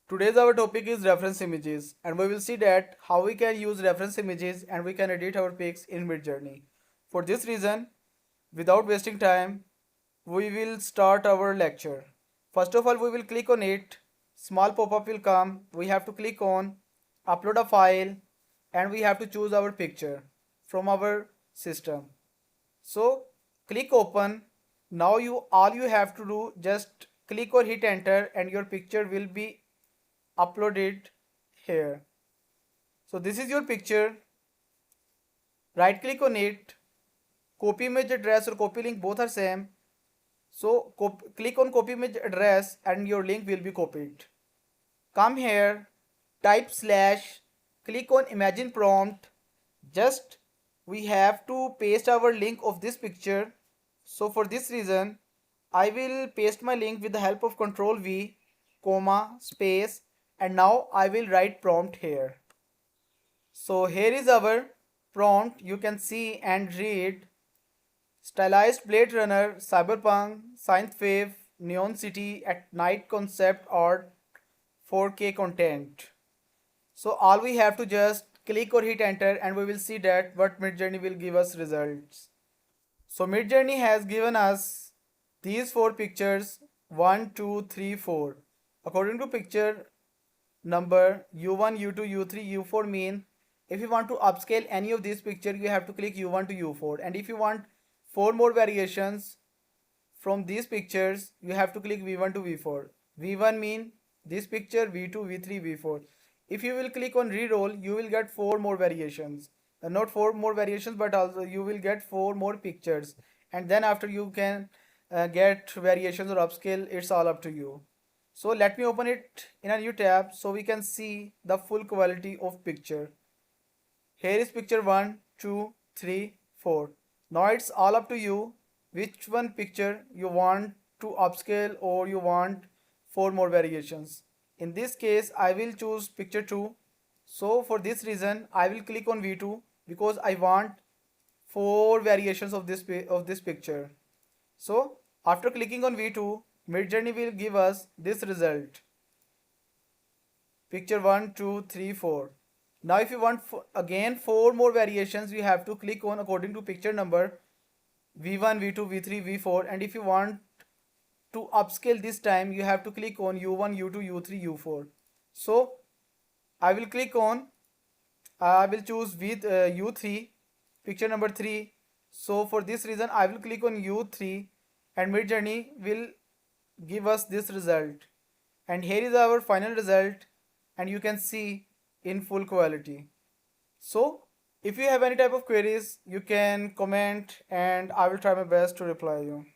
Today's our topic is reference images, and we will see that how we can use reference images and we can edit our pics in MidJourney. For this reason, without wasting time, we will start our lecture. First of all, we will click on it. Small pop-up will come. We have to click on upload a file and we have to choose our picture from our system. So click open. Now all you have to do, just click or hit enter and your picture will be uploaded here. So this is your picture. Right click on it. Copy image address or copy link, both are same. So click on copy image address and your link will be copied. Come here, type slash, click on imagine prompt. Just we have to paste our link of this picture. So for this reason, I will paste my link with the help of Ctrl V, comma, space, and now I will write prompt here. So here is our prompt. You can see and read: stylized Blade Runner, cyberpunk, science wave, neon city at night concept art, 4K content. So all we have to just click or hit enter and we will see that what MidJourney will give us results. So MidJourney has given us these four pictures: 1, 2, 3, 4. According to picture number U1, U2, U3, U4 mean if you want to upscale any of these picture, you have to click U1 to U4, and if you want four more variations from these pictures, you have to click V1 to V4. V1 mean this picture, V2, V3, V4. If you will click on reroll, you will get four more variations. Not four more variations, but also you will get four more pictures, and then after you can get variations or upscale. It's all up to you. So let me open it in a new tab so we can see the full quality of picture. Here is picture 1, 2, 3, 4. Now it's all up to you which one picture you want to upscale or you want four more variations. In this case, I will choose picture 2. So for this reason, I will click on V2 because I want four variations of this picture. So after clicking on V2, MidJourney will give us this result: picture 1, 2, 3, 4. Now if you want again four more variations, you have to click on according to picture number V1, V2, V3, V4, and if you want to upscale this time, you have to click on U1, U2, U3, U4. So I will choose with U3, picture number 3. So for this reason, I will click on U3 and MidJourney will give us this result. And here is our final result, and you can see in full quality. So if you have any type of queries, you can comment and I will try my best to reply you.